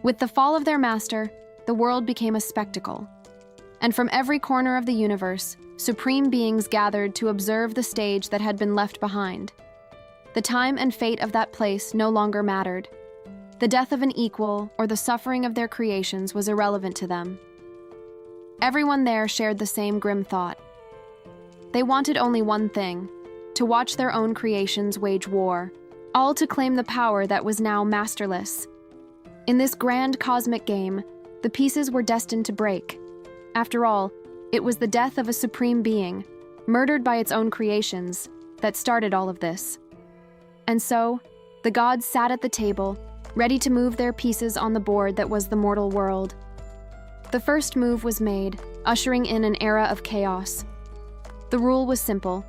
With the fall of their master, the world became a spectacle. And from every corner of the universe, supreme beings gathered to observe the stage that had been left behind. The time and fate of that place no longer mattered. The death of an equal or the suffering of their creations was irrelevant to them. Everyone there shared the same grim thought. They wanted only one thing: to watch their own creations wage war, all to claim the power that was now masterless. In this grand cosmic game, the pieces were destined to break. After all, it was the death of a supreme being, murdered by its own creations, that started all of this. And so, the gods sat at the table, ready to move their pieces on the board that was the mortal world. The first move was made, ushering in an era of chaos. The rule was simple.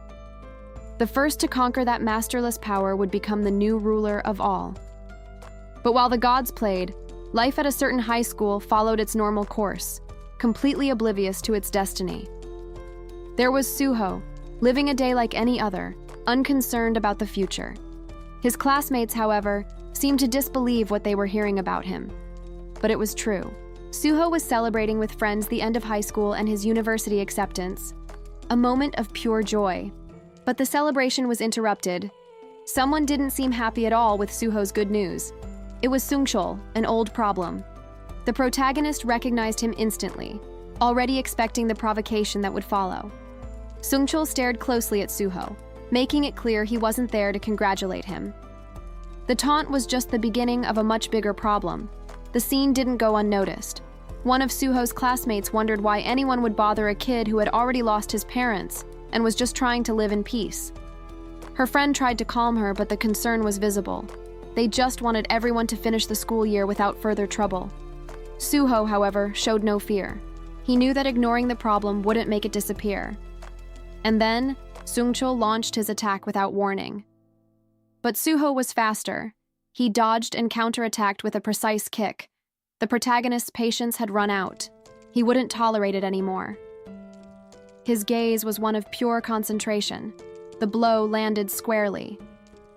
The first to conquer that masterless power would become the new ruler of all. But while the gods played, life at a certain high school followed its normal course, completely oblivious to its destiny. There was Suho, living a day like any other, unconcerned about the future. His classmates, however, seemed to disbelieve what they were hearing about him. But it was true. Suho was celebrating with friends the end of high school and his university acceptance. A moment of pure joy. But the celebration was interrupted. Someone didn't seem happy at all with Suho's good news. It was Sungchul, an old problem. The protagonist recognized him instantly, already expecting the provocation that would follow. Sungchul stared closely at Suho, making it clear he wasn't there to congratulate him. The taunt was just the beginning of a much bigger problem. The scene didn't go unnoticed. One of Suho's classmates wondered why anyone would bother a kid who had already lost his parents and was just trying to live in peace. Her friend tried to calm her, but the concern was visible. They just wanted everyone to finish the school year without further trouble. Suho, however, showed no fear. He knew that ignoring the problem wouldn't make it disappear. And then, Sungchul launched his attack without warning. But Suho was faster. He dodged and counterattacked with a precise kick. The protagonist's patience had run out. He wouldn't tolerate it anymore. His gaze was one of pure concentration. The blow landed squarely.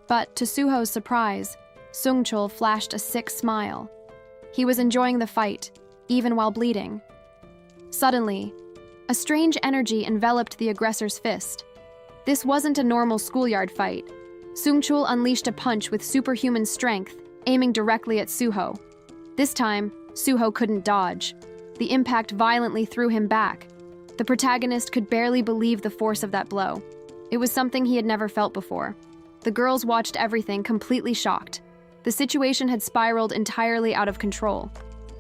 But to Suho's surprise, Sungchul flashed a sick smile. He was enjoying the fight, even while bleeding. Suddenly, a strange energy enveloped the aggressor's fist. This wasn't a normal schoolyard fight. Sungchul unleashed a punch with superhuman strength, aiming directly at Suho. This time, Suho couldn't dodge. The impact violently threw him back. The protagonist could barely believe the force of that blow. It was something he had never felt before. The girls watched everything completely shocked. The situation had spiraled entirely out of control.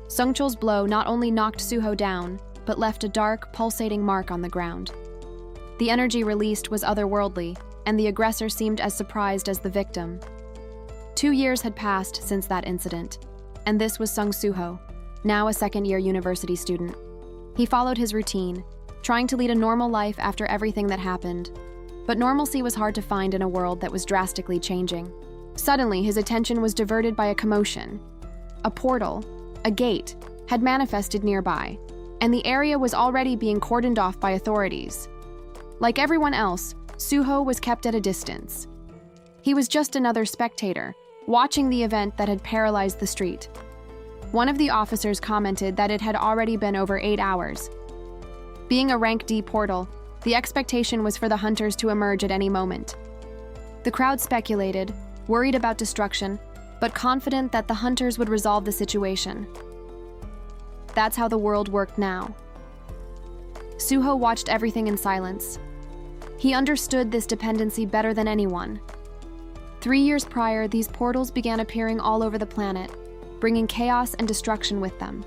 Sungchul's blow not only knocked Suho down, but left a dark, pulsating mark on the ground. The energy released was otherworldly, and the aggressor seemed as surprised as the victim. 2 years had passed since that incident, and this was Sung Suho, now a second-year university student. He followed his routine, trying to lead a normal life after everything that happened. But normalcy was hard to find in a world that was drastically changing. Suddenly, his attention was diverted by a commotion. A portal, a gate, had manifested nearby, and the area was already being cordoned off by authorities. Like everyone else, Suho was kept at a distance. He was just another spectator, watching the event that had paralyzed the street. One of the officers commented that it had already been over 8 hours. Being a Rank D portal, the expectation was for the hunters to emerge at any moment. The crowd speculated, worried about destruction, but confident that the hunters would resolve the situation. That's how the world worked now. Suho watched everything in silence. He understood this dependency better than anyone. 3 years prior, these portals began appearing all over the planet, bringing chaos and destruction with them.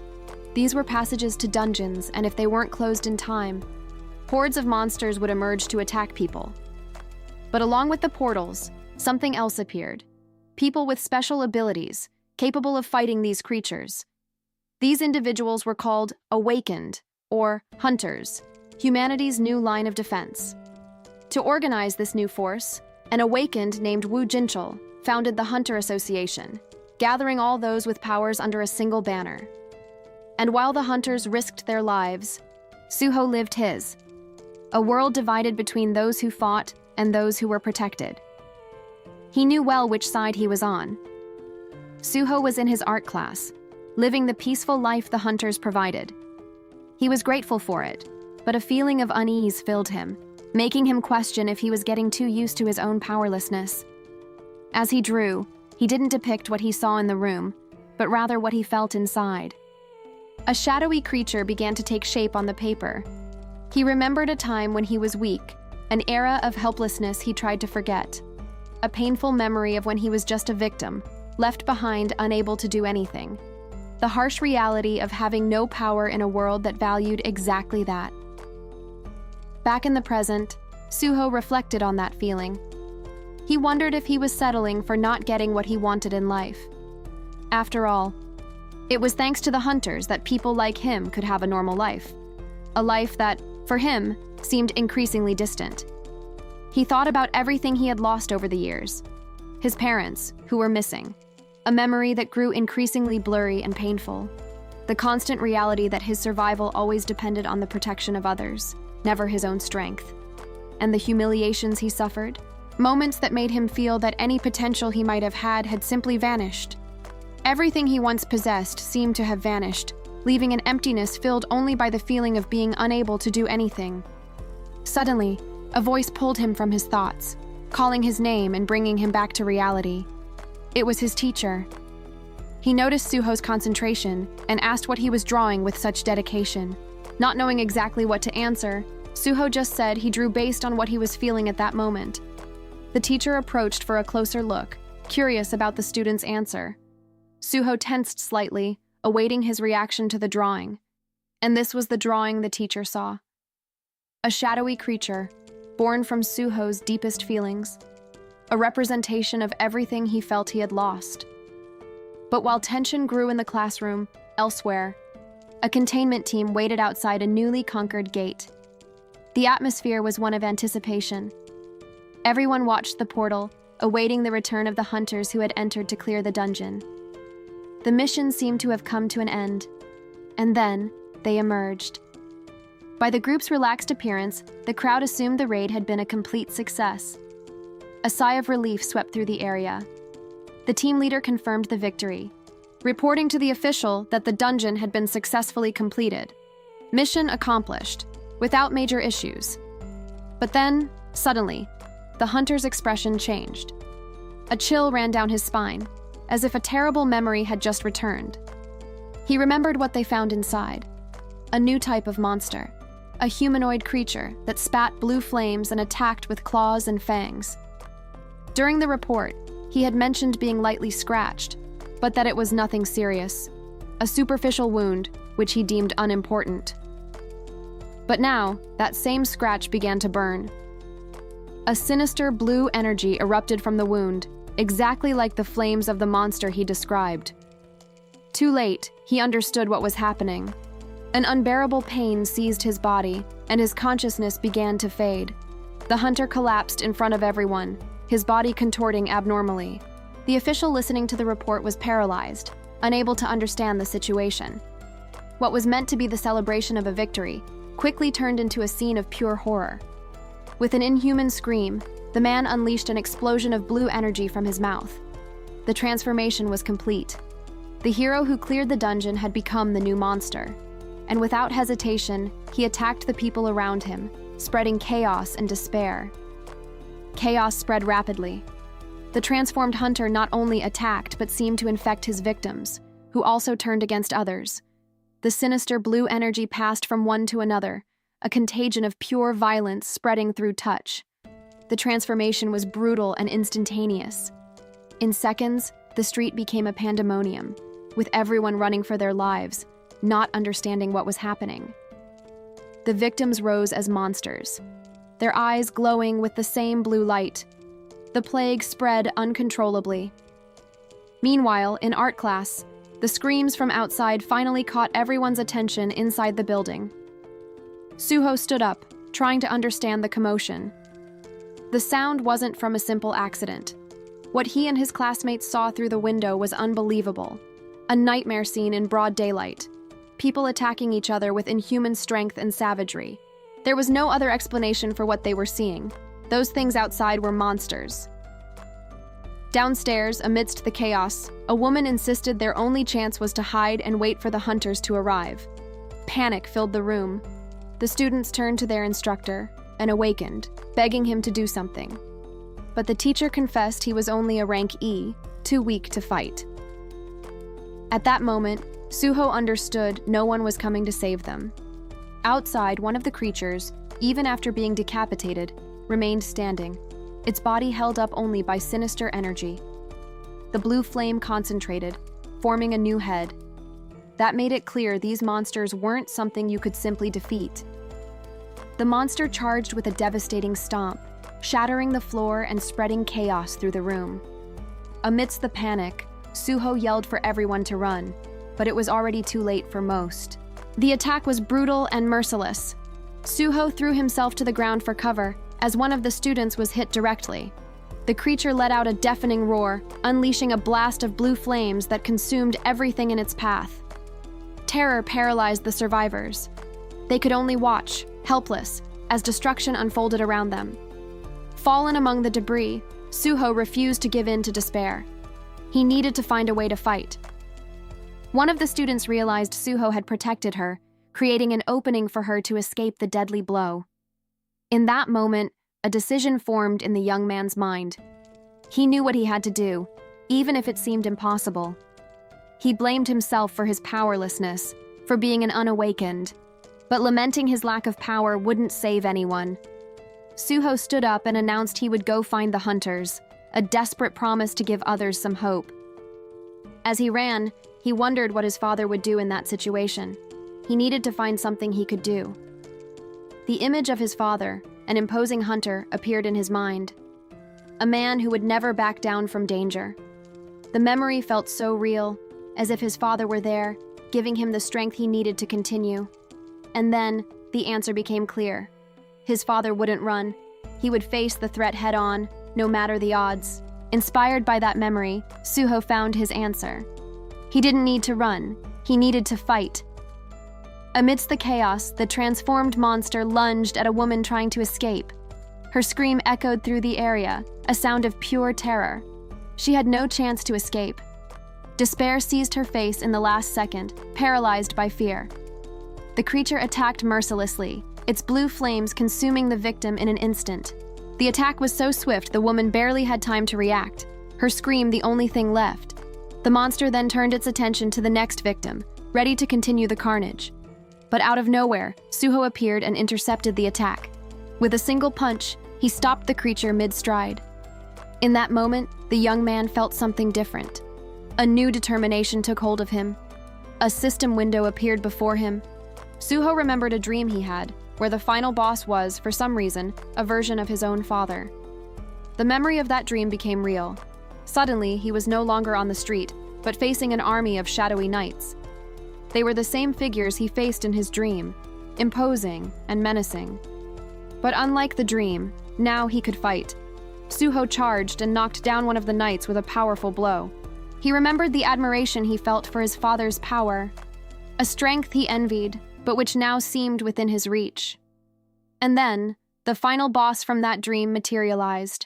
These were passages to dungeons, and if they weren't closed in time, hordes of monsters would emerge to attack people. But along with the portals, something else appeared. People with special abilities, capable of fighting these creatures. These individuals were called awakened, or hunters, humanity's new line of defense. To organize this new force, an awakened named Wu Jinchul founded the Hunter Association, gathering all those with powers under a single banner. And while the hunters risked their lives, Suho lived his. A world divided between those who fought and those who were protected. He knew well which side he was on. Suho was in his art class. living the peaceful life the hunters provided. He was grateful for it, but a feeling of unease filled him, making him question if he was getting too used to his own powerlessness. As he drew, he didn't depict what he saw in the room, but rather what he felt inside. A shadowy creature began to take shape on the paper. He remembered a time when he was weak, an era of helplessness he tried to forget, a painful memory of when he was just a victim, left behind unable to do anything. The harsh reality of having no power in a world that valued exactly that. Back in the present, Suho reflected on that feeling. He wondered if he was settling for not getting what he wanted in life. After all, it was thanks to the hunters that people like him could have a normal life. A life that, for him, seemed increasingly distant. He thought about everything he had lost over the years. His parents, who were missing. A memory that grew increasingly blurry and painful. The constant reality that his survival always depended on the protection of others, never his own strength. And the humiliations he suffered, moments that made him feel that any potential he might have had simply vanished. Everything he once possessed seemed to have vanished, leaving an emptiness filled only by the feeling of being unable to do anything. Suddenly, a voice pulled him from his thoughts, calling his name and bringing him back to reality. It was his teacher. He noticed Suho's concentration and asked what he was drawing with such dedication. Not knowing exactly what to answer, Suho just said he drew based on what he was feeling at that moment. The teacher approached for a closer look, curious about the student's answer. Suho tensed slightly, awaiting his reaction to the drawing. And this was the drawing the teacher saw. A shadowy creature, born from Suho's deepest feelings. A representation of everything he felt he had lost. But while tension grew in the classroom, elsewhere, a containment team waited outside a newly conquered gate. The atmosphere was one of anticipation. Everyone watched the portal, awaiting the return of the hunters who had entered to clear the dungeon. The mission seemed to have come to an end, and then they emerged. By the group's relaxed appearance, the crowd assumed the raid had been a complete success. A sigh of relief swept through the area. The team leader confirmed the victory, reporting to the official that the dungeon had been successfully completed. Mission accomplished, without major issues. But then, suddenly, the hunter's expression changed. A chill ran down his spine, as if a terrible memory had just returned. He remembered what they found inside. A new type of monster, a humanoid creature that spat blue flames and attacked with claws and fangs. During the report, he had mentioned being lightly scratched, but that it was nothing serious, a superficial wound which he deemed unimportant. But now, that same scratch began to burn. A sinister blue energy erupted from the wound, exactly like the flames of the monster he described. Too late, he understood what was happening. An unbearable pain seized his body, and his consciousness began to fade. The hunter collapsed in front of everyone, his body contorting abnormally. The official listening to the report was paralyzed, unable to understand the situation. What was meant to be the celebration of a victory quickly turned into a scene of pure horror. With an inhuman scream, the man unleashed an explosion of blue energy from his mouth. The transformation was complete. The hero who cleared the dungeon had become the new monster, and without hesitation, he attacked the people around him, spreading chaos and despair. Chaos spread rapidly. The transformed hunter not only attacked but seemed to infect his victims, who also turned against others. The sinister blue energy passed from one to another, a contagion of pure violence spreading through touch. The transformation was brutal and instantaneous. In seconds, the street became a pandemonium, with everyone running for their lives, not understanding what was happening. The victims rose as monsters, their eyes glowing with the same blue light. The plague spread uncontrollably. Meanwhile, in art class, the screams from outside finally caught everyone's attention inside the building. Suho stood up, trying to understand the commotion. The sound wasn't from a simple accident. What he and his classmates saw through the window was unbelievable. A nightmare scene in broad daylight. People attacking each other with inhuman strength and savagery. There was no other explanation for what they were seeing. Those things outside were monsters. Downstairs, amidst the chaos, a woman insisted their only chance was to hide and wait for the hunters to arrive. Panic filled the room. The students turned to their instructor and awakened, begging him to do something. But the teacher confessed he was only a rank E, too weak to fight. At that moment, Suho understood no one was coming to save them. Outside, one of the creatures, even after being decapitated, remained standing, its body held up only by sinister energy. The blue flame concentrated, forming a new head. That made it clear these monsters weren't something you could simply defeat. The monster charged with a devastating stomp, shattering the floor and spreading chaos through the room. Amidst the panic, Suho yelled for everyone to run, but it was already too late for most. The attack was brutal and merciless. Suho threw himself to the ground for cover as one of the students was hit directly. The creature let out a deafening roar, unleashing a blast of blue flames that consumed everything in its path. Terror paralyzed the survivors. They could only watch, helpless, as destruction unfolded around them. Fallen among the debris, Suho refused to give in to despair. He needed to find a way to fight. One of the students realized Suho had protected her, creating an opening for her to escape the deadly blow. In that moment, a decision formed in the young man's mind. He knew what he had to do, even if it seemed impossible. He blamed himself for his powerlessness, for being an unawakened, but lamenting his lack of power wouldn't save anyone. Suho stood up and announced he would go find the hunters, a desperate promise to give others some hope. As he ran, he wondered what his father would do in that situation. He needed to find something he could do. The image of his father, an imposing hunter, appeared in his mind. A man who would never back down from danger. The memory felt so real, as if his father were there, giving him the strength he needed to continue. And then, the answer became clear. His father wouldn't run. He would face the threat head-on, no matter the odds. Inspired by that memory, Suho found his answer. He didn't need to run. He needed to fight. Amidst the chaos, the transformed monster lunged at a woman trying to escape. Her scream echoed through the area, a sound of pure terror. She had no chance to escape. Despair seized her face in the last second, paralyzed by fear. The creature attacked mercilessly, its blue flames consuming the victim in an instant. The attack was so swift the woman barely had time to react, her scream the only thing left. The monster then turned its attention to the next victim, ready to continue the carnage. But out of nowhere, Suho appeared and intercepted the attack. With a single punch, he stopped the creature mid-stride. In that moment, the young man felt something different. A new determination took hold of him. A system window appeared before him. Suho remembered a dream he had, where the final boss was, for some reason, a version of his own father. The memory of that dream became real. Suddenly, he was no longer on the street, but facing an army of shadowy knights. They were the same figures he faced in his dream, imposing and menacing. But unlike the dream, now he could fight. Suho charged and knocked down one of the knights with a powerful blow. He remembered the admiration he felt for his father's power, a strength he envied, but which now seemed within his reach. And then, the final boss from that dream materialized.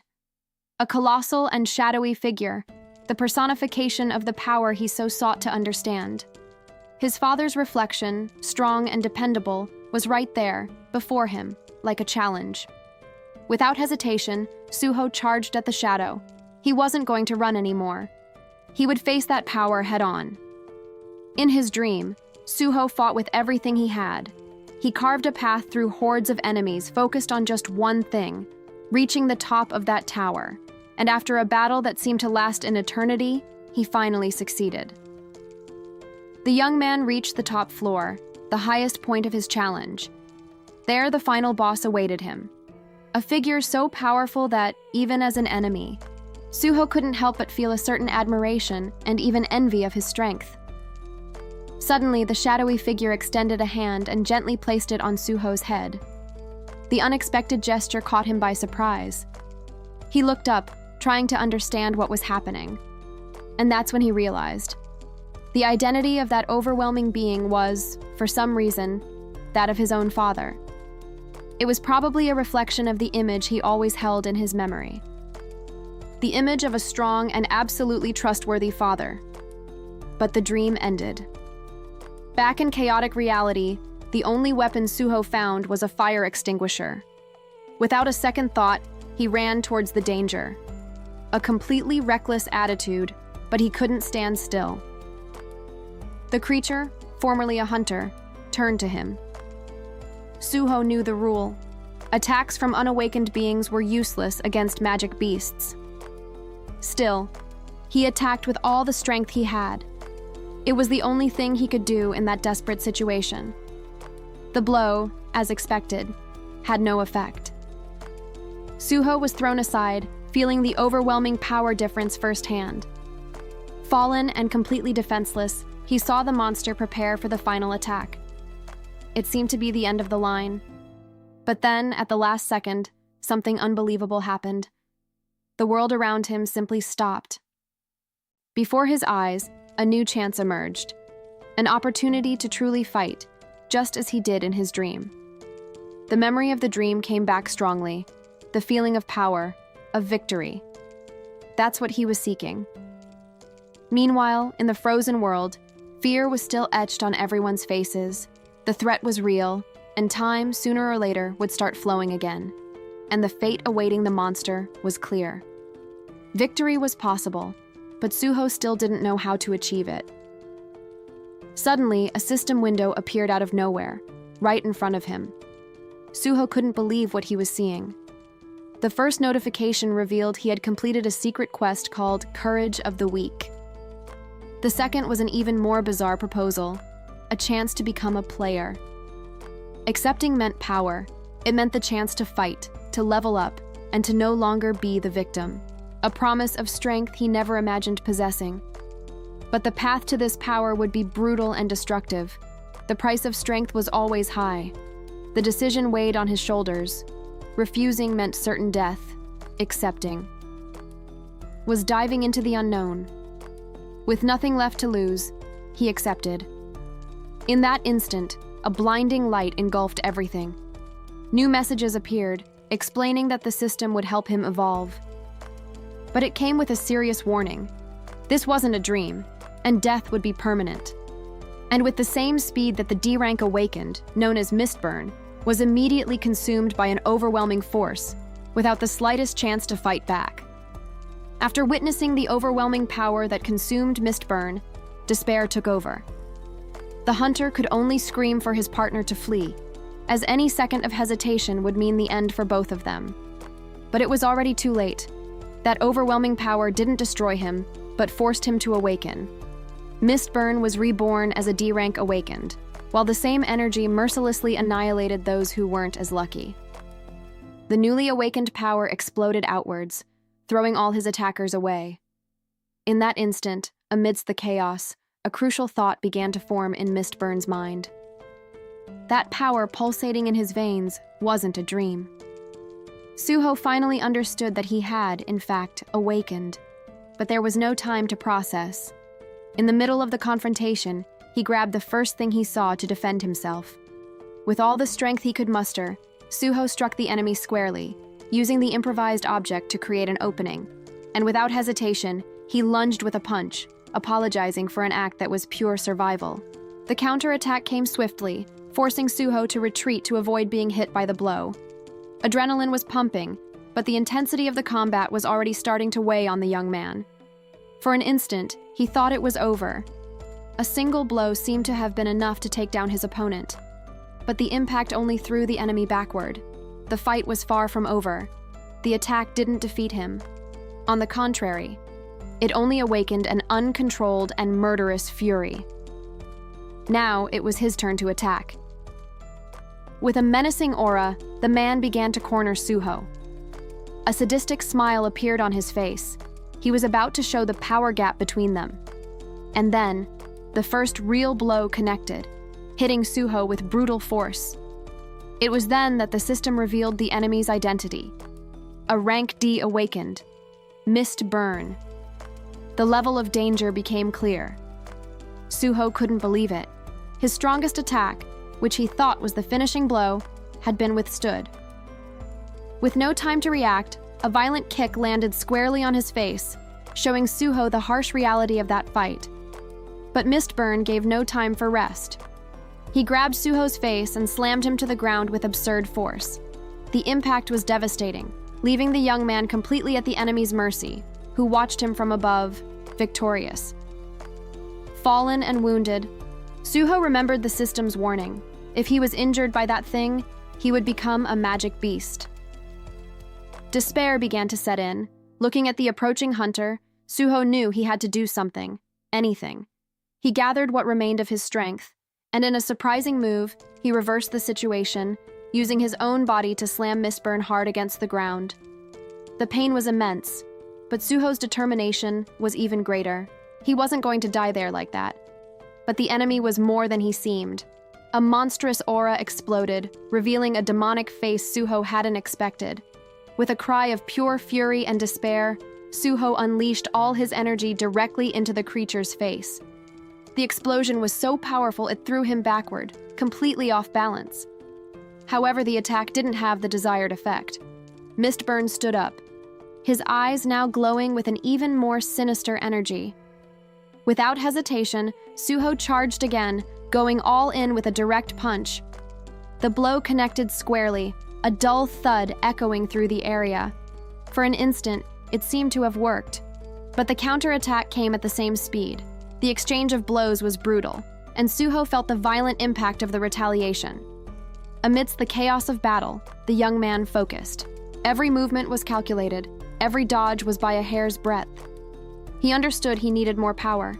A colossal and shadowy figure, the personification of the power he so sought to understand. His father's reflection, strong and dependable, was right there, before him, like a challenge. Without hesitation, Suho charged at the shadow. He wasn't going to run anymore. He would face that power head-on. In his dream, Suho fought with everything he had. He carved a path through hordes of enemies focused on just one thing, reaching the top of that tower. And after a battle that seemed to last an eternity, he finally succeeded. The young man reached the top floor, the highest point of his challenge. There, the final boss awaited him. A figure so powerful that, even as an enemy, Suho couldn't help but feel a certain admiration and even envy of his strength. Suddenly, the shadowy figure extended a hand and gently placed it on Suho's head. The unexpected gesture caught him by surprise. He looked up, trying to understand what was happening. And that's when he realized. The identity of that overwhelming being was, for some reason, that of his own father. It was probably a reflection of the image he always held in his memory. the image of a strong and absolutely trustworthy father. But the dream ended. Back in chaotic reality, the only weapon Suho found was a fire extinguisher. Without a second thought, he ran towards the danger. A completely reckless attitude, but he couldn't stand still. The creature, formerly a hunter, turned to him. Suho knew the rule. Attacks from unawakened beings were useless against magic beasts. Still, he attacked with all the strength he had. It was the only thing he could do in that desperate situation. The blow, as expected, had no effect. Suho was thrown aside, feeling the overwhelming power difference firsthand. Fallen and completely defenseless, he saw the monster prepare for the final attack. It seemed to be the end of the line. But then, at the last second, something unbelievable happened. The world around him simply stopped. Before his eyes, a new chance emerged. An opportunity to truly fight, just as he did in his dream. The memory of the dream came back strongly, the feeling of power, of victory. That's what he was seeking. Meanwhile, in the frozen world, fear was still etched on everyone's faces. The threat was real, and time, sooner or later, would start flowing again. And the fate awaiting the monster was clear. Victory was possible, but Suho still didn't know how to achieve it. Suddenly, a system window appeared out of nowhere, right in front of him. Suho couldn't believe what he was seeing. The first notification revealed he had completed a secret quest called Courage of the Weak. The second was an even more bizarre proposal, a chance to become a player. Accepting meant power. It meant the chance to fight, to level up, and to no longer be the victim. A promise of strength he never imagined possessing. But the path to this power would be brutal and destructive. The price of strength was always high. The decision weighed on his shoulders. Refusing meant certain death. Accepting was diving into the unknown. With nothing left to lose, he accepted. In that instant, a blinding light engulfed everything. New messages appeared, explaining that the system would help him evolve. But it came with a serious warning. This wasn't a dream, and death would be permanent. And with the same speed that the D rank awakened, known as Mistburn, was immediately consumed by an overwhelming force, without the slightest chance to fight back. After witnessing the overwhelming power that consumed Mistburn, despair took over. The hunter could only scream for his partner to flee, as any second of hesitation would mean the end for both of them. But it was already too late. That overwhelming power didn't destroy him, but forced him to awaken. Mistburn was reborn as a D rank awakened, while the same energy mercilessly annihilated those who weren't as lucky. The newly awakened power exploded outwards, throwing all his attackers away. In that instant, amidst the chaos, a crucial thought began to form in Mistburn's mind. That power pulsating in his veins wasn't a dream. Suho finally understood that he had, in fact, awakened, but there was no time to process. In the middle of the confrontation, he grabbed the first thing he saw to defend himself. With all the strength he could muster, Suho struck the enemy squarely, using the improvised object to create an opening. And without hesitation, he lunged with a punch, apologizing for an act that was pure survival. The counterattack came swiftly, forcing Suho to retreat to avoid being hit by the blow. Adrenaline was pumping, but the intensity of the combat was already starting to weigh on the young man. For an instant, he thought it was over. A single blow seemed to have been enough to take down his opponent. But the impact only threw the enemy backward. The fight was far from over. The attack didn't defeat him. On the contrary, it only awakened an uncontrolled and murderous fury. Now it was his turn to attack. With a menacing aura, the man began to corner Suho. A sadistic smile appeared on his face. He was about to show the power gap between them. And then, the first real blow connected, hitting Suho with brutal force. It was then that the system revealed the enemy's identity. A rank D awakened, Mistburn. The level of danger became clear. Suho couldn't believe it. His strongest attack, which he thought was the finishing blow, had been withstood. With no time to react, a violent kick landed squarely on his face, showing Suho the harsh reality of that fight. But Mistburn gave no time for rest. He grabbed Suho's face and slammed him to the ground with absurd force. The impact was devastating, leaving the young man completely at the enemy's mercy, who watched him from above, victorious. Fallen and wounded, Suho remembered the system's warning. If he was injured by that thing, he would become a magic beast. Despair began to set in. Looking at the approaching hunter, Suho knew he had to do something, anything. He gathered what remained of his strength, and in a surprising move, he reversed the situation, using his own body to slam Mistburn hard against the ground. The pain was immense, but Suho's determination was even greater. He wasn't going to die there like that. But the enemy was more than he seemed. A monstrous aura exploded, revealing a demonic face Suho hadn't expected. With a cry of pure fury and despair, Suho unleashed all his energy directly into the creature's face. The explosion was so powerful it threw him backward, completely off balance. However, the attack didn't have the desired effect. Mistburn stood up, his eyes now glowing with an even more sinister energy. Without hesitation, Suho charged again, going all in with a direct punch. The blow connected squarely, a dull thud echoing through the area. For an instant, it seemed to have worked, but the counterattack came at the same speed. The exchange of blows was brutal, and Suho felt the violent impact of the retaliation. Amidst the chaos of battle, the young man focused. Every movement was calculated, every dodge was by a hair's breadth. He understood he needed more power.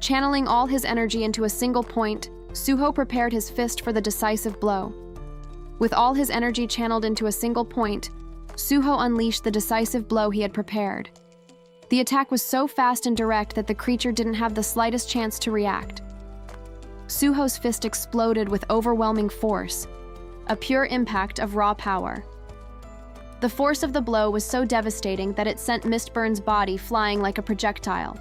Channeling all his energy into a single point, Suho prepared his fist for the decisive blow. With all his energy channeled into a single point, Suho unleashed the decisive blow he had prepared. The attack was so fast and direct that the creature didn't have the slightest chance to react. Suho's fist exploded with overwhelming force, a pure impact of raw power. The force of the blow was so devastating that it sent Mistburn's body flying like a projectile.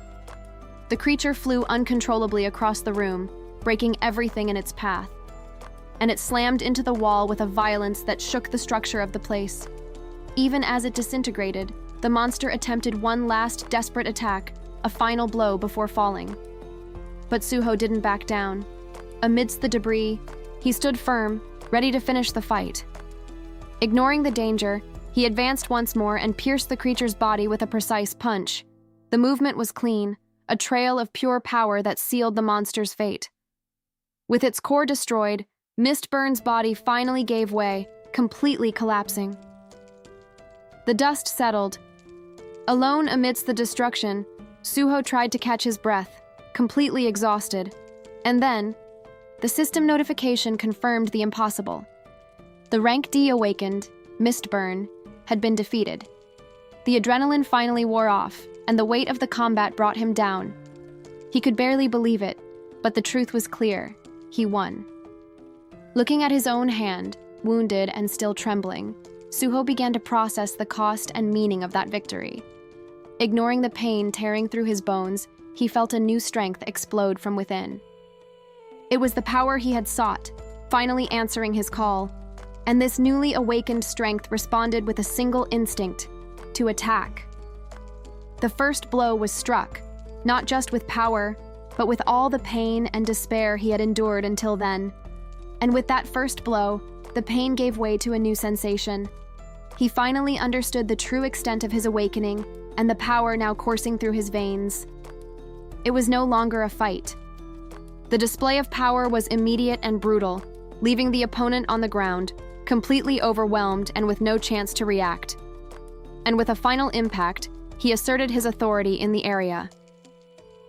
The creature flew uncontrollably across the room, breaking everything in its path. And it slammed into the wall with a violence that shook the structure of the place. Even as it disintegrated, the monster attempted one last desperate attack, a final blow before falling. But Suho didn't back down. Amidst the debris, he stood firm, ready to finish the fight. Ignoring the danger, he advanced once more and pierced the creature's body with a precise punch. The movement was clean, a trail of pure power that sealed the monster's fate. With its core destroyed, Mistburn's body finally gave way, completely collapsing. The dust settled. Alone amidst the destruction, Suho tried to catch his breath, completely exhausted. And then, the system notification confirmed the impossible. The Rank D awakened, Mistburn, had been defeated. The adrenaline finally wore off, and the weight of the combat brought him down. He could barely believe it, but the truth was clear. He won. Looking at his own hand, wounded and still trembling, Suho began to process the cost and meaning of that victory. Ignoring the pain tearing through his bones, he felt a new strength explode from within. It was the power he had sought, finally answering his call, and this newly awakened strength responded with a single instinct: to attack. The first blow was struck, not just with power, but with all the pain and despair he had endured until then. And with that first blow, the pain gave way to a new sensation. He finally understood the true extent of his awakening and the power now coursing through his veins. It was no longer a fight. The display of power was immediate and brutal, leaving the opponent on the ground, completely overwhelmed and with no chance to react. And with a final impact, he asserted his authority in the area.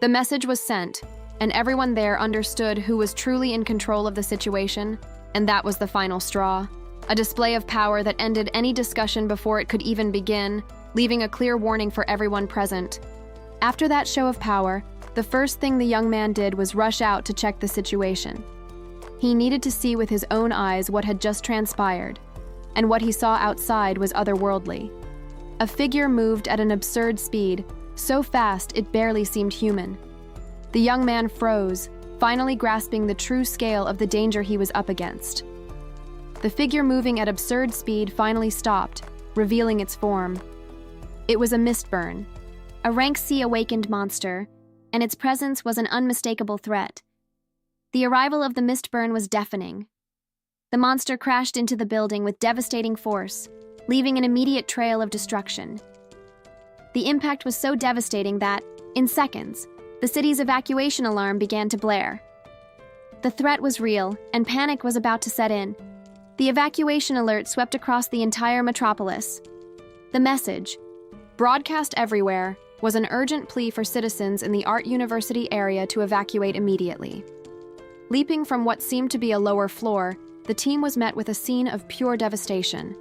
The message was sent, and everyone there understood who was truly in control of the situation, and that was the final straw. A display of power that ended any discussion before it could even begin, leaving a clear warning for everyone present. After that show of power, the first thing the young man did was rush out to check the situation. He needed to see with his own eyes what had just transpired, and what he saw outside was otherworldly. A figure moved at an absurd speed, so fast it barely seemed human. The young man froze, finally grasping the true scale of the danger he was up against. The figure moving at absurd speed finally stopped, revealing its form. It was a mistburn, a rank C awakened monster, and its presence was an unmistakable threat. The arrival of the mistburn was deafening. The monster crashed into the building with devastating force, leaving an immediate trail of destruction. The impact was so devastating that, in seconds, the city's evacuation alarm began to blare. The threat was real, and panic was about to set in. The evacuation alert swept across the entire metropolis. The message, broadcast everywhere, was an urgent plea for citizens in the Art University area to evacuate immediately. Leaping from what seemed to be a lower floor, the team was met with a scene of pure devastation.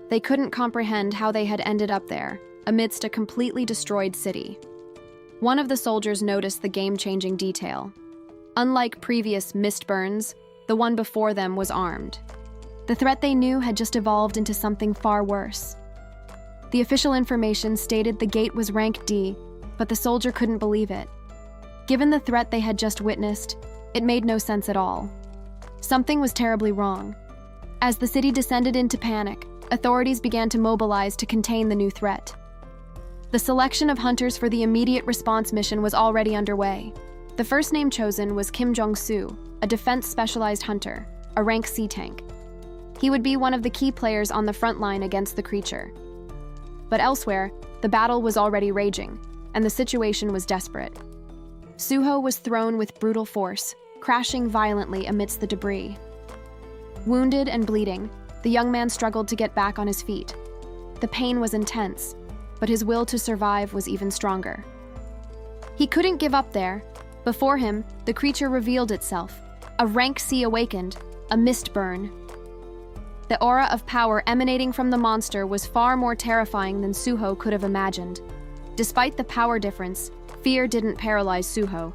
They couldn't comprehend how they had ended up there, amidst a completely destroyed city. One of the soldiers noticed the game-changing detail. Unlike previous mistburns, the one before them was armed. The threat they knew had just evolved into something far worse. The official information stated the gate was rank D, but the soldier couldn't believe it. Given the threat they had just witnessed, it made no sense at all. Something was terribly wrong. As the city descended into panic, authorities began to mobilize to contain the new threat. The selection of hunters for the immediate response mission was already underway. The first name chosen was Kim Jong-soo, a defense-specialized hunter, a rank C tank. He would be one of the key players on the front line against the creature. But elsewhere, the battle was already raging, and the situation was desperate. Suho was thrown with brutal force, crashing violently amidst the debris. Wounded and bleeding, the young man struggled to get back on his feet. The pain was intense, but his will to survive was even stronger. He couldn't give up there. Before him, the creature revealed itself, a rank C awakened, a mistburn. The aura of power emanating from the monster was far more terrifying than Suho could have imagined. Despite the power difference, fear didn't paralyze Suho.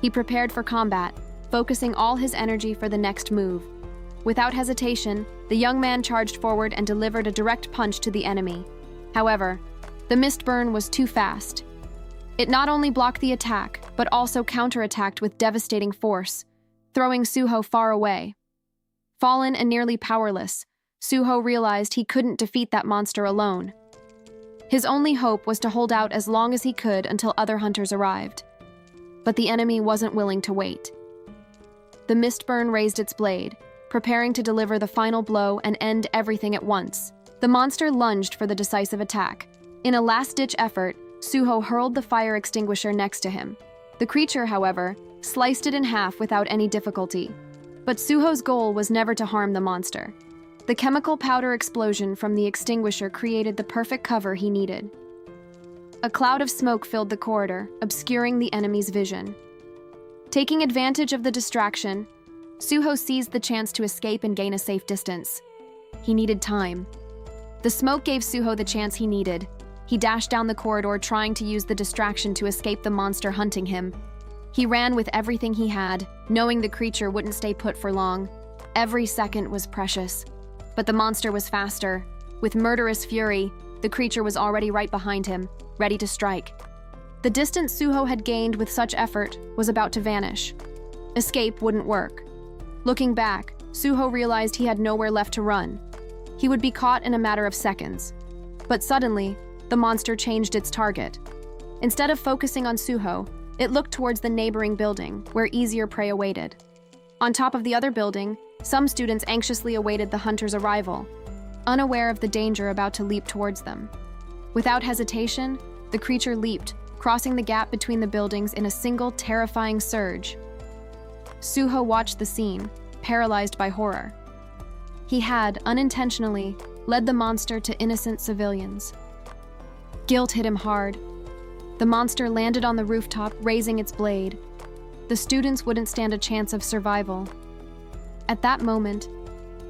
He prepared for combat, focusing all his energy for the next move. Without hesitation, the young man charged forward and delivered a direct punch to the enemy. However, the mistburn was too fast. It not only blocked the attack, but also counterattacked with devastating force, throwing Suho far away. Fallen and nearly powerless, Suho realized he couldn't defeat that monster alone. His only hope was to hold out as long as he could until other hunters arrived. But the enemy wasn't willing to wait. The mistburn raised its blade, preparing to deliver the final blow and end everything at once. The monster lunged for the decisive attack. In a last-ditch effort, Suho hurled the fire extinguisher next to him. The creature, however, sliced it in half without any difficulty. But Suho's goal was never to harm the monster. The chemical powder explosion from the extinguisher created the perfect cover he needed. A cloud of smoke filled the corridor, obscuring the enemy's vision. Taking advantage of the distraction, Suho seized the chance to escape and gain a safe distance. He needed time. The smoke gave Suho the chance he needed. He dashed down the corridor, trying to use the distraction to escape the monster hunting him. He ran with everything he had, knowing the creature wouldn't stay put for long. Every second was precious. But the monster was faster. With murderous fury, the creature was already right behind him, ready to strike. The distance Suho had gained with such effort was about to vanish. Escape wouldn't work. Looking back, Suho realized he had nowhere left to run. He would be caught in a matter of seconds. But suddenly, the monster changed its target. Instead of focusing on Suho, it looked towards the neighboring building, where easier prey awaited. On top of the other building, some students anxiously awaited the hunter's arrival, unaware of the danger about to leap towards them. Without hesitation, the creature leaped, crossing the gap between the buildings in a single terrifying surge. Suho watched the scene, paralyzed by horror. He had, unintentionally, led the monster to innocent civilians. Guilt hit him hard. The monster landed on the rooftop, raising its blade. The students wouldn't stand a chance of survival. At that moment,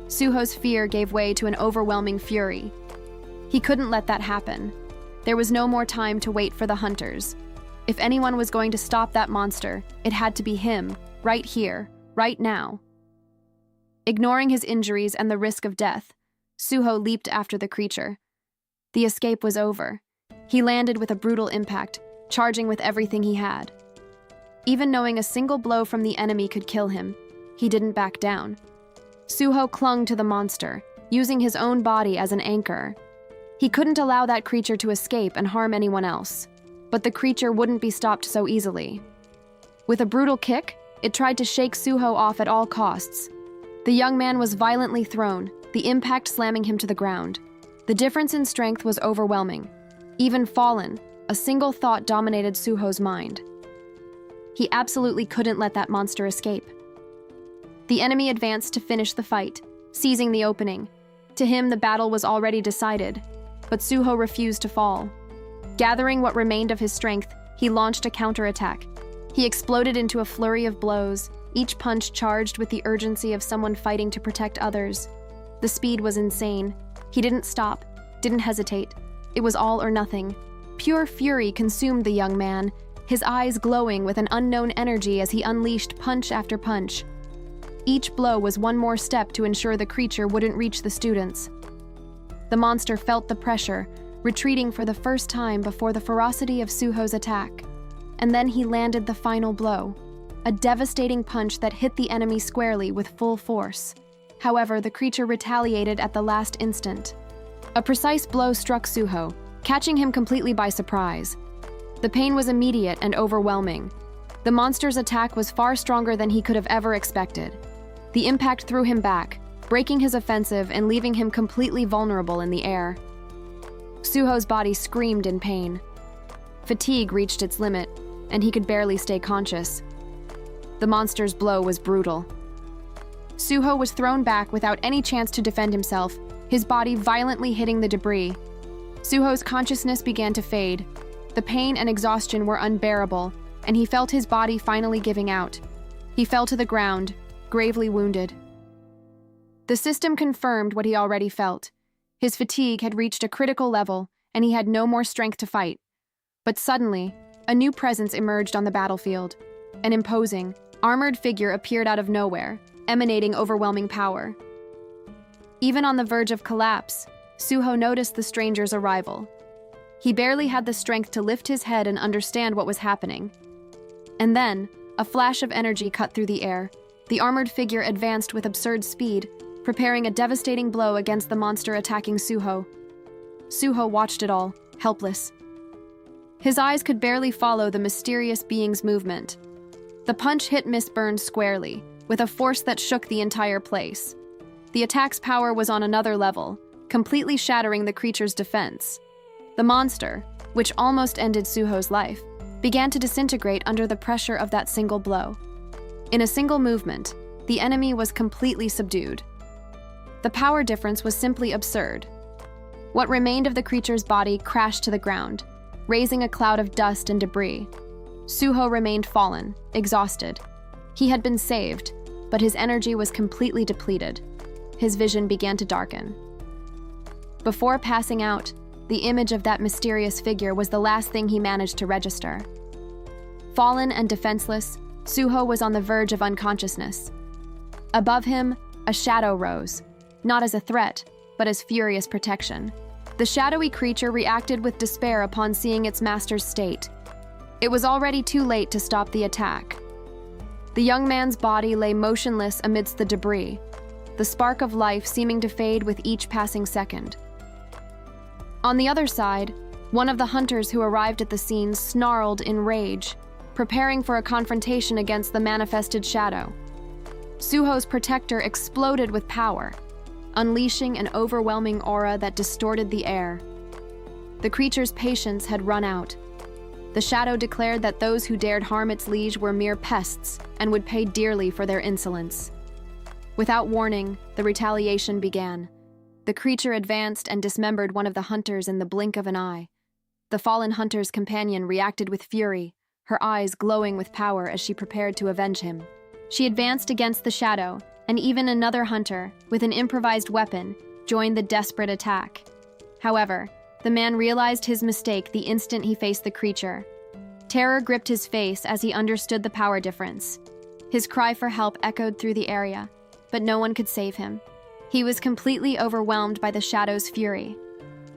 Suho's fear gave way to an overwhelming fury. He couldn't let that happen. There was no more time to wait for the hunters. If anyone was going to stop that monster, it had to be him, right here, right now. Ignoring his injuries and the risk of death, Suho leaped after the creature. The escape was over. He landed with a brutal impact, charging with everything he had. Even knowing a single blow from the enemy could kill him, he didn't back down. Suho clung to the monster, using his own body as an anchor. He couldn't allow that creature to escape and harm anyone else. But the creature wouldn't be stopped so easily. With a brutal kick, it tried to shake Suho off at all costs. The young man was violently thrown, the impact slamming him to the ground. The difference in strength was overwhelming. Even fallen, a single thought dominated Suho's mind. He absolutely couldn't let that monster escape. The enemy advanced to finish the fight, seizing the opening. To him, the battle was already decided, but Suho refused to fall. Gathering what remained of his strength, he launched a counterattack. He exploded into a flurry of blows, each punch charged with the urgency of someone fighting to protect others. The speed was insane. He didn't stop, didn't hesitate. It was all or nothing. Pure fury consumed the young man, his eyes glowing with an unknown energy as he unleashed punch after punch. Each blow was one more step to ensure the creature wouldn't reach the students. The monster felt the pressure, retreating for the first time before the ferocity of Suho's attack. And then he landed the final blow, a devastating punch that hit the enemy squarely with full force. However, the creature retaliated at the last instant. A precise blow struck Suho, catching him completely by surprise. The pain was immediate and overwhelming. The monster's attack was far stronger than he could have ever expected. The impact threw him back, breaking his offensive and leaving him completely vulnerable in the air. Suho's body screamed in pain. Fatigue reached its limit, and he could barely stay conscious. The monster's blow was brutal. Suho was thrown back without any chance to defend himself, his body violently hitting the debris. Suho's consciousness began to fade. The pain and exhaustion were unbearable, and he felt his body finally giving out. He fell to the ground, gravely wounded. The system confirmed what he already felt. His fatigue had reached a critical level, and he had no more strength to fight. But suddenly, a new presence emerged on the battlefield. An imposing, armored figure appeared out of nowhere, emanating overwhelming power. Even on the verge of collapse, Suho noticed the stranger's arrival. He barely had the strength to lift his head and understand what was happening. And then, a flash of energy cut through the air. The armored figure advanced with absurd speed, preparing a devastating blow against the monster attacking Suho. Suho watched it all, helpless. His eyes could barely follow the mysterious being's movement. The punch hit Miss Burns squarely, with a force that shook the entire place. The attack's power was on another level, completely shattering the creature's defense. The monster, which almost ended Suho's life, began to disintegrate under the pressure of that single blow. In a single movement, the enemy was completely subdued. The power difference was simply absurd. What remained of the creature's body crashed to the ground, raising a cloud of dust and debris. Suho remained fallen, exhausted. He had been saved, but his energy was completely depleted. His vision began to darken. Before passing out, the image of that mysterious figure was the last thing he managed to register. Fallen and defenseless, Suho was on the verge of unconsciousness. Above him, a shadow rose, not as a threat, but as furious protection. The shadowy creature reacted with despair upon seeing its master's state. It was already too late to stop the attack. The young man's body lay motionless amidst the debris, the spark of life seeming to fade with each passing second. On the other side, one of the hunters who arrived at the scene snarled in rage, preparing for a confrontation against the manifested shadow. Suho's protector exploded with power, unleashing an overwhelming aura that distorted the air. The creature's patience had run out. The shadow declared that those who dared harm its liege were mere pests and would pay dearly for their insolence. Without warning, the retaliation began. The creature advanced and dismembered one of the hunters in the blink of an eye. The fallen hunter's companion reacted with fury, her eyes glowing with power as she prepared to avenge him. She advanced against the shadow, and even another hunter, with an improvised weapon, joined the desperate attack. However, the man realized his mistake the instant he faced the creature. Terror gripped his face as he understood the power difference. His cry for help echoed through the area, but no one could save him. He was completely overwhelmed by the shadow's fury.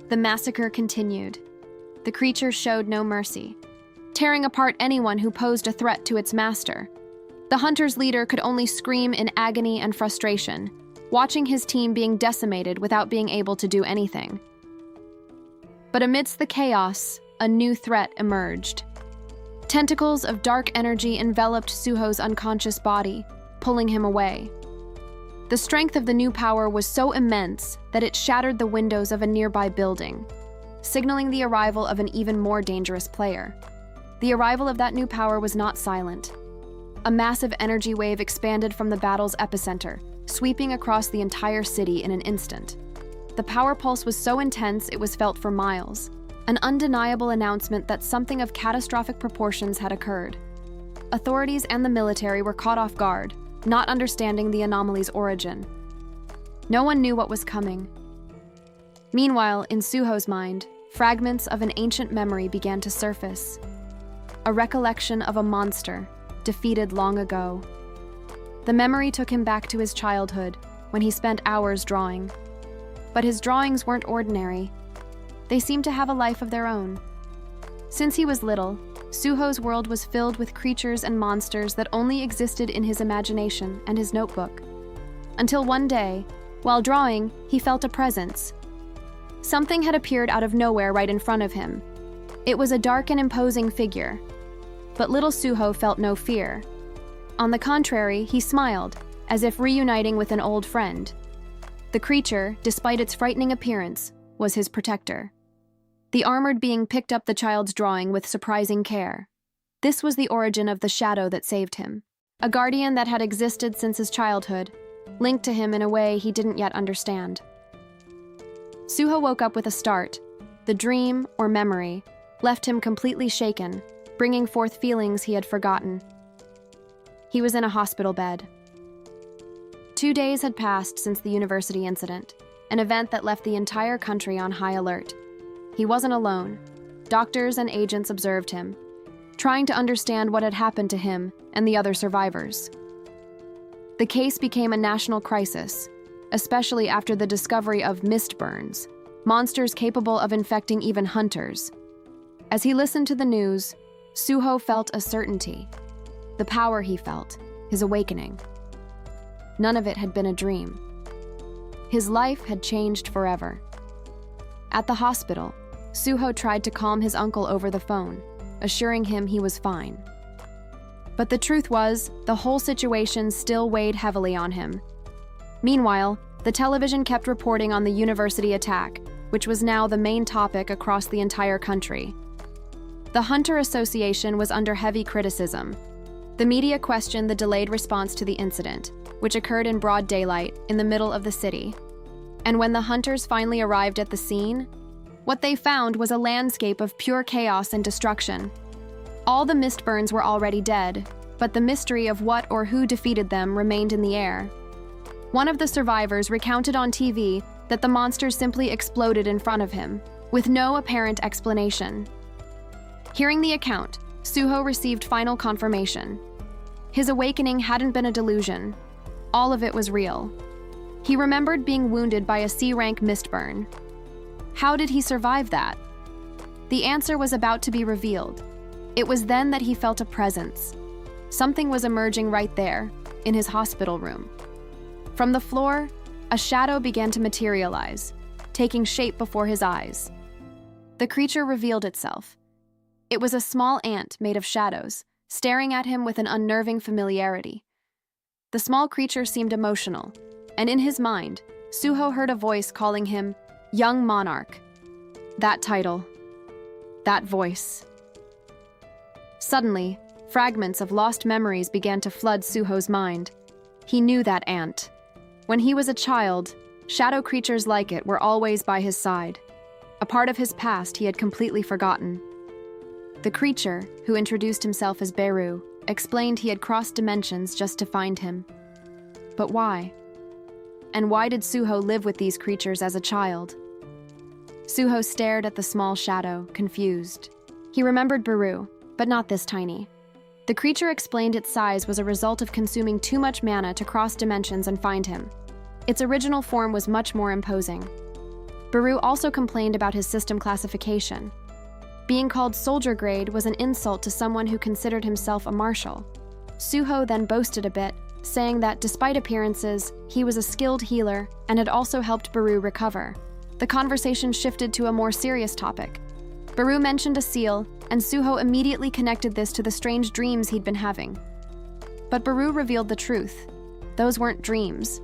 The massacre continued. The creature showed no mercy, tearing apart anyone who posed a threat to its master. The hunter's leader could only scream in agony and frustration, watching his team being decimated without being able to do anything. But amidst the chaos, a new threat emerged. Tentacles of dark energy enveloped Suho's unconscious body, pulling him away. The strength of the new power was so immense that it shattered the windows of a nearby building, signaling the arrival of an even more dangerous player. The arrival of that new power was not silent. A massive energy wave expanded from the battle's epicenter, sweeping across the entire city in an instant. The power pulse was so intense it was felt for miles, an undeniable announcement that something of catastrophic proportions had occurred. Authorities and the military were caught off guard, not understanding the anomaly's origin. No one knew what was coming. Meanwhile, in Suho's mind, fragments of an ancient memory began to surface. A recollection of a monster, defeated long ago. The memory took him back to his childhood, when he spent hours drawing. But his drawings weren't ordinary. They seemed to have a life of their own. Since he was little, Suho's world was filled with creatures and monsters that only existed in his imagination and his notebook. Until one day, while drawing, he felt a presence. Something had appeared out of nowhere right in front of him. It was a dark and imposing figure. But little Suho felt no fear. On the contrary, he smiled, as if reuniting with an old friend. The creature, despite its frightening appearance, was his protector. The armored being picked up the child's drawing with surprising care. This was the origin of the shadow that saved him, a guardian that had existed since his childhood, linked to him in a way he didn't yet understand. Suho woke up with a start. The dream, or memory, left him completely shaken, bringing forth feelings he had forgotten. He was in a hospital bed. 2 days had passed since the university incident, an event that left the entire country on high alert. He wasn't alone. Doctors and agents observed him, trying to understand what had happened to him and the other survivors. The case became a national crisis, especially after the discovery of mist burns, monsters capable of infecting even hunters. As he listened to the news, Suho felt a certainty. The power he felt, his awakening. None of it had been a dream. His life had changed forever. At the hospital, Suho tried to calm his uncle over the phone, assuring him he was fine. But the truth was, the whole situation still weighed heavily on him. Meanwhile, the television kept reporting on the university attack, which was now the main topic across the entire country. The Hunter Association was under heavy criticism. The media questioned the delayed response to the incident, which occurred in broad daylight in the middle of the city. And when the hunters finally arrived at the scene, what they found was a landscape of pure chaos and destruction. All the mist burns were already dead, but the mystery of what or who defeated them remained in the air. One of the survivors recounted on TV that the monsters simply exploded in front of him, with no apparent explanation. Hearing the account, Suho received final confirmation. His awakening hadn't been a delusion. All of it was real. He remembered being wounded by a C-rank mist burn. How did he survive that? The answer was about to be revealed. It was then that he felt a presence. Something was emerging right there, in his hospital room. From the floor, a shadow began to materialize, taking shape before his eyes. The creature revealed itself. It was a small ant made of shadows, staring at him with an unnerving familiarity. The small creature seemed emotional, and in his mind, Suho heard a voice calling him Young Monarch. That title. That voice. Suddenly, fragments of lost memories began to flood Suho's mind. He knew that ant. When he was a child, shadow creatures like it were always by his side. A part of his past he had completely forgotten. The creature, who introduced himself as Beru, explained he had crossed dimensions just to find him. But why? And why did Suho live with these creatures as a child? Suho stared at the small shadow, confused. He remembered Beru, but not this tiny. The creature explained its size was a result of consuming too much mana to cross dimensions and find him. Its original form was much more imposing. Beru also complained about his system classification. Being called soldier grade was an insult to someone who considered himself a marshal. Suho then boasted a bit, saying that despite appearances, he was a skilled healer and had also helped Beru recover. the conversation shifted to a more serious topic. Baru mentioned a seal, and Suho immediately connected this to the strange dreams he'd been having. But Baru revealed the truth. Those weren't dreams.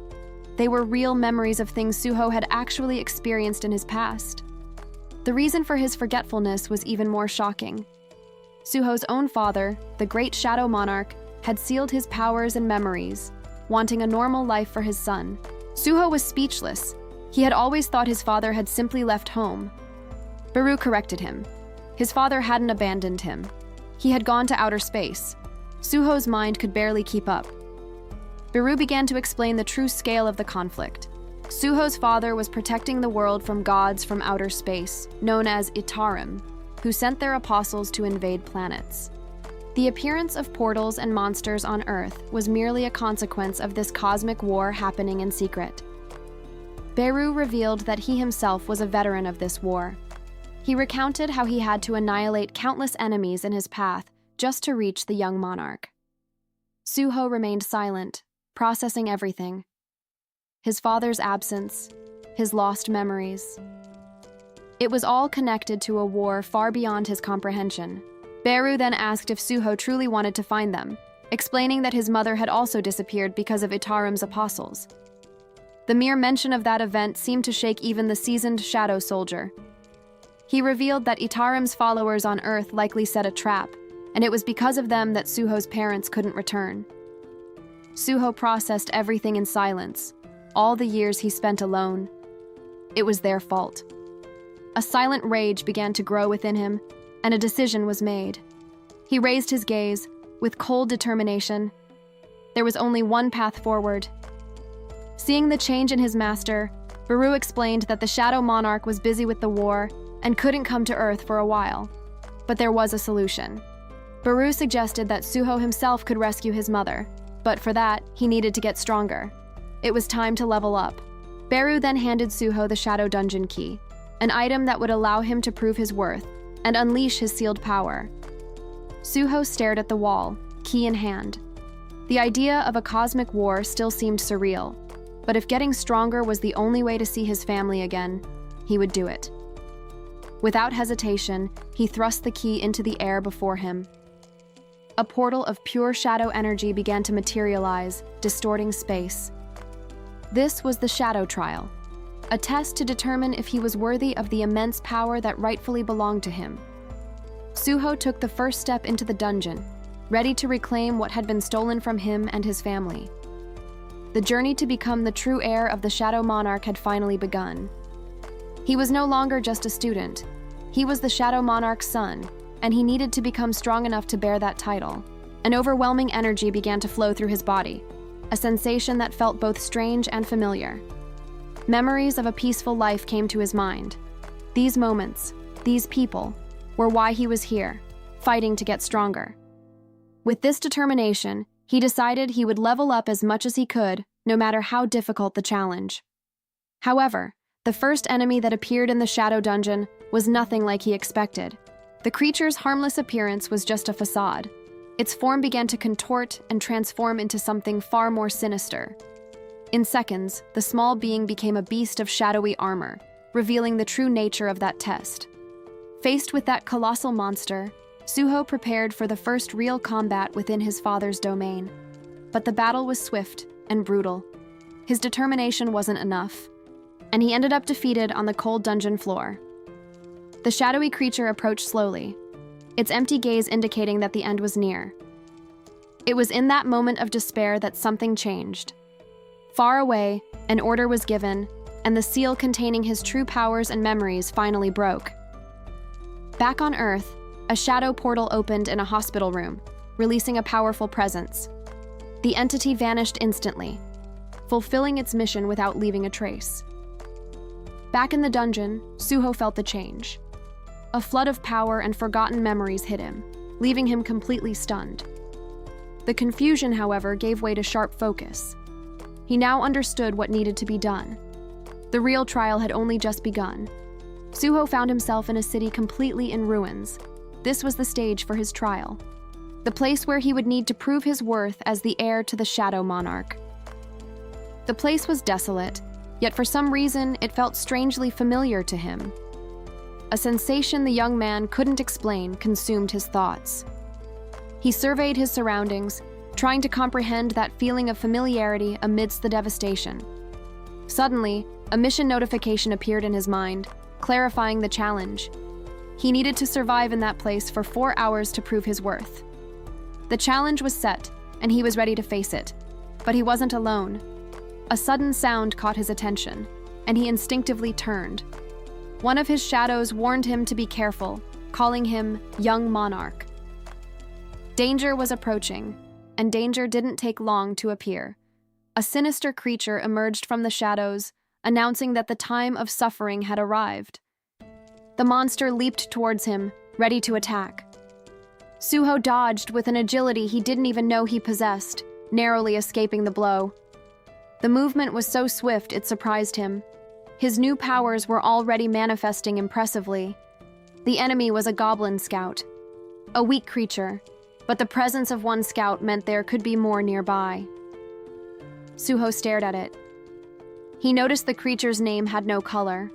They were real memories of things Suho had actually experienced in his past. The reason for his forgetfulness was even more shocking. Suho's own father, the great Shadow Monarch, had sealed his powers and memories, wanting a normal life for his son. Suho was speechless. He had always thought his father had simply left home. Baru corrected him. His father hadn't abandoned him. He had gone to outer space. Suho's mind could barely keep up. Baru began to explain the true scale of the conflict. Suho's father was protecting the world from gods from outer space, known as Itarim, who sent their apostles to invade planets. The appearance of portals and monsters on Earth was merely a consequence of this cosmic war happening in secret. Baru revealed that he himself was a veteran of this war. He recounted how he had to annihilate countless enemies in his path just to reach the young monarch. Suho remained silent, processing everything. His father's absence, his lost memories. It was all connected to a war far beyond his comprehension. Baru then asked if Suho truly wanted to find them, explaining that his mother had also disappeared because of Itarim's apostles. The mere mention of that event seemed to shake even the seasoned shadow soldier. He revealed that Itarim's followers on Earth likely set a trap, and it was because of them that Suho's parents couldn't return. Suho processed everything in silence, all the years he spent alone. It was their fault. A silent rage began to grow within him, and a decision was made. He raised his gaze, with cold determination. There was only one path forward. Seeing the change in his master, Baru explained that the Shadow Monarch was busy with the war and couldn't come to Earth for a while. But there was a solution. Baru suggested that Suho himself could rescue his mother, but for that, he needed to get stronger. It was time to level up. Baru then handed Suho the Shadow Dungeon key, an item that would allow him to prove his worth and unleash his sealed power. Suho stared at the wall, key in hand. The idea of a cosmic war still seemed surreal, but if getting stronger was the only way to see his family again, he would do it. Without hesitation, he thrust the key into the air before him. A portal of pure shadow energy began to materialize, distorting space. This was the Shadow Trial, a test to determine if he was worthy of the immense power that rightfully belonged to him. Suho took the first step into the dungeon, ready to reclaim what had been stolen from him and his family. The journey to become the true heir of the Shadow Monarch had finally begun. He was no longer just a student. He was the Shadow Monarch's son, and he needed to become strong enough to bear that title. An overwhelming energy began to flow through his body, a sensation that felt both strange and familiar. Memories of a peaceful life came to his mind. These moments, these people, were why he was here, fighting to get stronger. With this determination, he decided he would level up as much as he could, no matter how difficult the challenge. However, the first enemy that appeared in the Shadow Dungeon was nothing like he expected. The creature's harmless appearance was just a facade. Its form began to contort and transform into something far more sinister. In seconds, the small being became a beast of shadowy armor, revealing the true nature of that test. Faced with that colossal monster, Suho prepared for the first real combat within his father's domain. But the battle was swift and brutal. His determination wasn't enough, and he ended up defeated on the cold dungeon floor. The shadowy creature approached slowly, its empty gaze indicating that the end was near. It was in that moment of despair that something changed. Far away, an order was given, and the seal containing his true powers and memories finally broke. Back on Earth, a shadow portal opened in a hospital room, releasing a powerful presence. The entity vanished instantly, fulfilling its mission without leaving a trace. Back in the dungeon, Suho felt the change. A flood of power and forgotten memories hit him, leaving him completely stunned. The confusion, however, gave way to sharp focus. He now understood what needed to be done. The real trial had only just begun. Suho found himself in a city completely in ruins. This was the stage for his trial, the place where he would need to prove his worth as the heir to the Shadow Monarch. The place was desolate, Yet for some reason, it felt strangely familiar to him. A sensation the young man couldn't explain consumed his thoughts. He surveyed his surroundings, trying to comprehend that feeling of familiarity amidst the devastation. Suddenly, a mission notification appeared in his mind, clarifying the challenge. He needed to survive in that place for 4 hours to prove his worth. The challenge was set, and he was ready to face it. But he wasn't alone. A sudden sound caught his attention, and he instinctively turned. One of his shadows warned him to be careful, calling him young Monarch. Danger was approaching, and danger didn't take long to appear. A sinister creature emerged from the shadows, announcing that the time of suffering had arrived. The monster leaped towards him, ready to attack. Suho dodged with an agility he didn't even know he possessed, narrowly escaping the blow. The movement was so swift it surprised him. His new powers were already manifesting impressively. The enemy was a goblin scout, a weak creature, but the presence of one scout meant there could be more nearby. Suho stared at it. He noticed the creature's name had no color,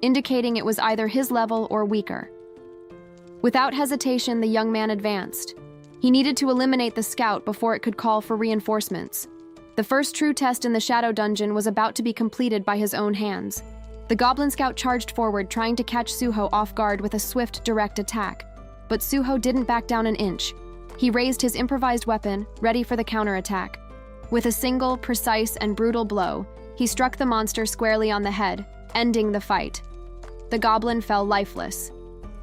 indicating it was either his level or weaker. Without hesitation, the young man advanced. He needed to eliminate the scout before it could call for reinforcements. The first true test in the Shadow Dungeon was about to be completed by his own hands. The Goblin Scout charged forward, trying to catch Suho off guard with a swift, direct attack. But Suho didn't back down an inch. He raised his improvised weapon, ready for the counterattack. With a single, precise, and brutal blow, he struck the monster squarely on the head, ending the fight. The goblin fell lifeless.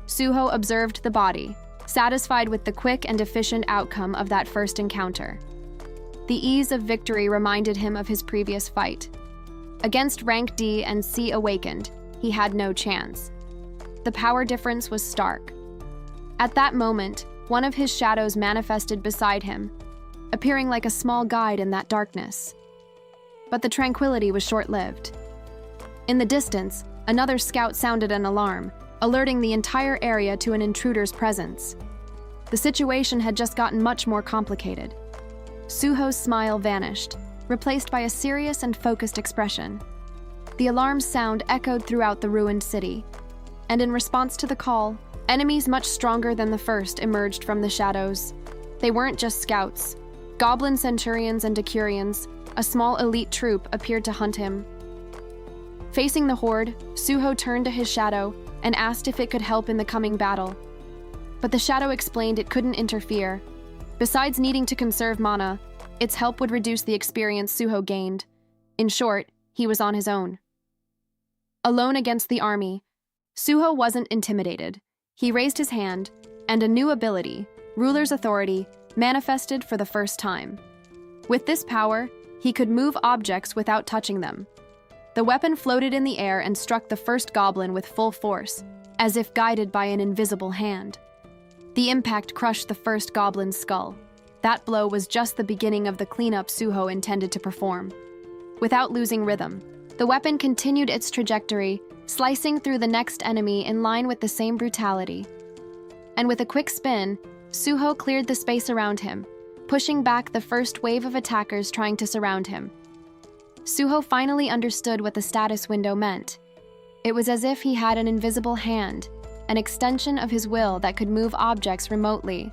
Suho observed the body, satisfied with the quick and efficient outcome of that first encounter. The ease of victory reminded him of his previous fight. Against rank D and C awakened, he had no chance. The power difference was stark. At that moment, one of his shadows manifested beside him, appearing like a small guide in that darkness. But the tranquility was short-lived. In the distance, another scout sounded an alarm, alerting the entire area to an intruder's presence. The situation had just gotten much more complicated. Suho's smile vanished, replaced by a serious and focused expression. The alarm's sound echoed throughout the ruined city, and in response to the call, enemies much stronger than the first emerged from the shadows. They weren't just scouts. Goblin centurions and decurions, a small elite troop, appeared to hunt him. Facing the horde, Suho turned to his shadow and asked if it could help in the coming battle. But the shadow explained it couldn't interfere. Besides needing to conserve mana, its help would reduce the experience Suho gained. In short, he was on his own. Alone against the army, Suho wasn't intimidated. He raised his hand, and a new ability, Ruler's Authority, manifested for the first time. With this power, he could move objects without touching them. The weapon floated in the air and struck the first goblin with full force, as if guided by an invisible hand. The impact crushed the first goblin's skull. That blow was just the beginning of the cleanup Suho intended to perform. Without losing rhythm, the weapon continued its trajectory, slicing through the next enemy in line with the same brutality. And with a quick spin, Suho cleared the space around him, pushing back the first wave of attackers trying to surround him. Suho finally understood what the status window meant. It was as if he had an invisible hand, an extension of his will that could move objects remotely.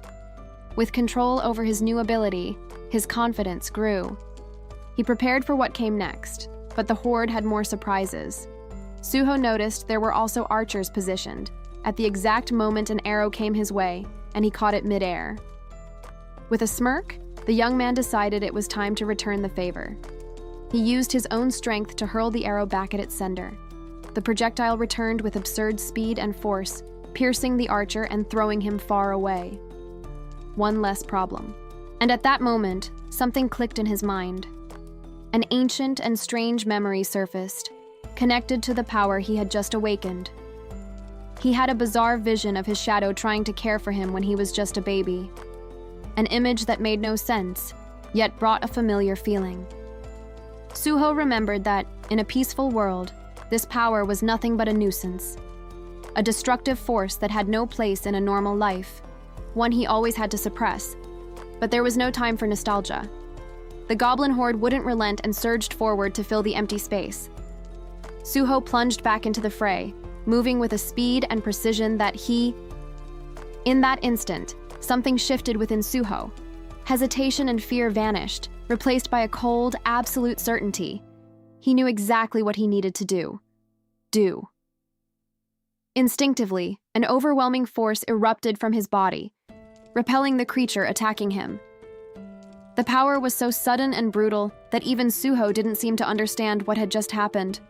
With control over his new ability, his confidence grew. He prepared for what came next, but the horde had more surprises. Suho noticed there were also archers positioned. At the exact moment an arrow came his way, and he caught it midair. With a smirk, the young man decided it was time to return the favor. He used his own strength to hurl the arrow back at its sender. The projectile returned with absurd speed and force, piercing the archer and throwing him far away. One less problem. And at that moment, something clicked in his mind. An ancient and strange memory surfaced, connected to the power he had just awakened. He had a bizarre vision of his shadow trying to care for him when he was just a baby. An image that made no sense, yet brought a familiar feeling. Suho remembered that, in a peaceful world, this power was nothing but a nuisance. A destructive force that had no place in a normal life, one he always had to suppress. But there was no time for nostalgia. The goblin horde wouldn't relent and surged forward to fill the empty space. Suho plunged back into the fray, moving with a speed and precision that In that instant, something shifted within Suho. Hesitation and fear vanished, replaced by a cold, absolute certainty. He knew exactly what he needed to do. Instinctively, an overwhelming force erupted from his body, repelling the creature attacking him. The power was so sudden and brutal that even Suho didn't seem to understand what had just happened.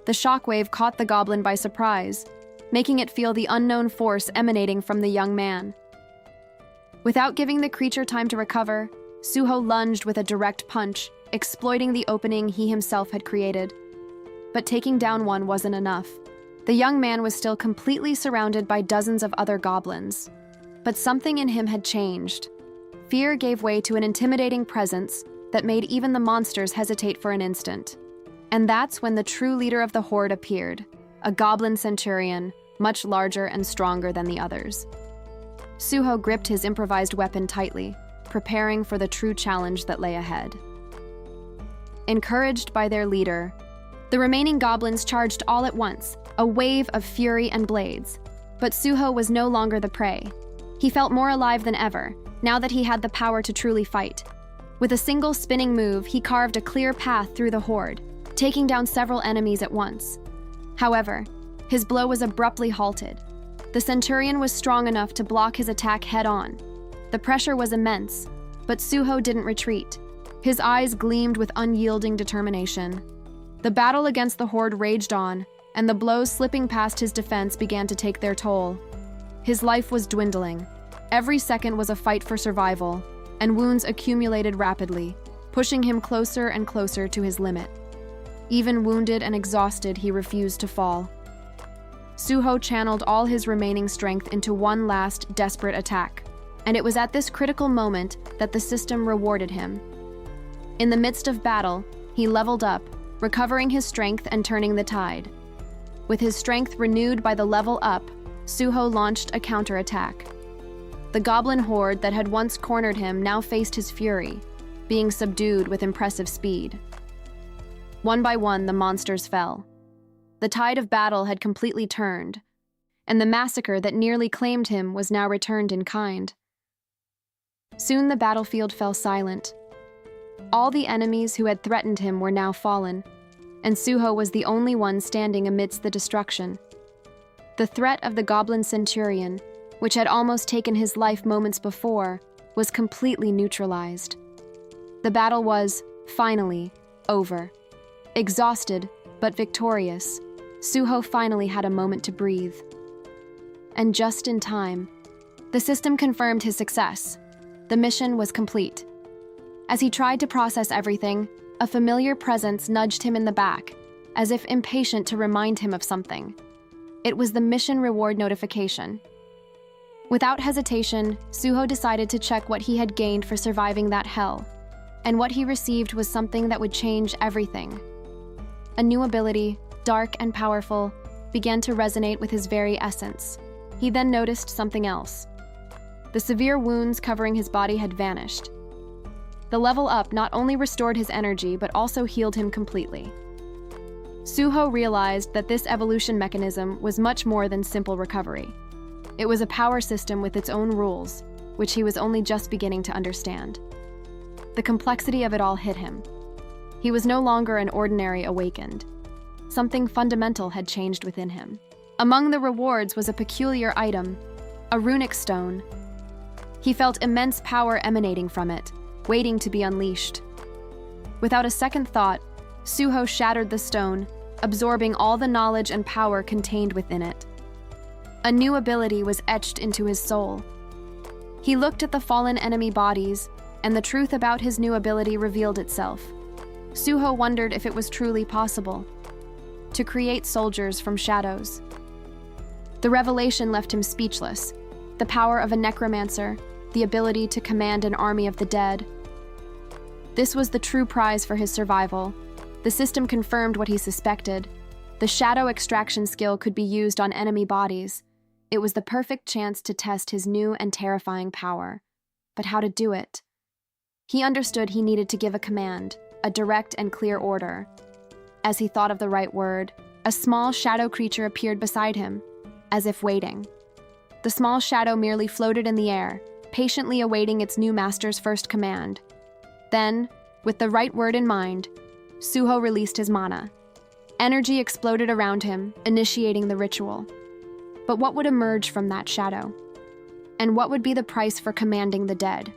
The shockwave caught the goblin by surprise, making it feel the unknown force emanating from the young man. Without giving the creature time to recover, Suho lunged with a direct punch, exploiting the opening he himself had created. But taking down one wasn't enough. The young man was still completely surrounded by dozens of other goblins. But something in him had changed. Fear gave way to an intimidating presence that made even the monsters hesitate for an instant. And that's when the true leader of the horde appeared, a goblin centurion, much larger and stronger than the others. Suho gripped his improvised weapon tightly, preparing for the true challenge that lay ahead. Encouraged by their leader, the remaining goblins charged all at once, a wave of fury and blades. But Suho was no longer the prey. He felt more alive than ever, now that he had the power to truly fight. With a single spinning move, he carved a clear path through the horde, taking down several enemies at once. However, his blow was abruptly halted. The centurion was strong enough to block his attack head-on. The pressure was immense, but Suho didn't retreat. His eyes gleamed with unyielding determination. The battle against the horde raged on, and the blows slipping past his defense began to take their toll. His life was dwindling. Every second was a fight for survival, and wounds accumulated rapidly, pushing him closer and closer to his limit. Even wounded and exhausted, he refused to fall. Suho channeled all his remaining strength into one last, desperate attack, and it was at this critical moment that the system rewarded him. In the midst of battle, he leveled up, recovering his strength and turning the tide. With his strength renewed by the level up, Suho launched a counterattack. The goblin horde that had once cornered him now faced his fury, being subdued with impressive speed. One by one, the monsters fell. The tide of battle had completely turned, and the massacre that nearly claimed him was now returned in kind. Soon the battlefield fell silent. All the enemies who had threatened him were now fallen, and Suho was the only one standing amidst the destruction. The threat of the goblin centurion, which had almost taken his life moments before, was completely neutralized. The battle was, finally, over. Exhausted, but victorious, Suho finally had a moment to breathe. And just in time, the system confirmed his success. The mission was complete. As he tried to process everything, a familiar presence nudged him in the back, as if impatient to remind him of something. It was the mission reward notification. Without hesitation, Suho decided to check what he had gained for surviving that hell, and what he received was something that would change everything. A new ability, dark and powerful, began to resonate with his very essence. He then noticed something else. The severe wounds covering his body had vanished. The level up not only restored his energy, but also healed him completely. Suho realized that this evolution mechanism was much more than simple recovery. It was a power system with its own rules, which he was only just beginning to understand. The complexity of it all hit him. He was no longer an ordinary awakened. Something fundamental had changed within him. Among the rewards was a peculiar item, a runic stone. He felt immense power emanating from it, waiting to be unleashed. Without a second thought, Suho shattered the stone, absorbing all the knowledge and power contained within it. A new ability was etched into his soul. He looked at the fallen enemy bodies, and the truth about his new ability revealed itself. Suho wondered if it was truly possible to create soldiers from shadows. The revelation left him speechless. The power of a necromancer, the ability to command an army of the dead. This was the true prize for his survival. The system confirmed what he suspected. The shadow extraction skill could be used on enemy bodies. It was the perfect chance to test his new and terrifying power. But how to do it? He understood he needed to give a command, a direct and clear order. As he thought of the right word, a small shadow creature appeared beside him, as if waiting. The small shadow merely floated in the air, patiently awaiting its new master's first command. Then, with the right word in mind, Suho released his mana. Energy exploded around him, initiating the ritual. But what would emerge from that shadow? And what would be the price for commanding the dead?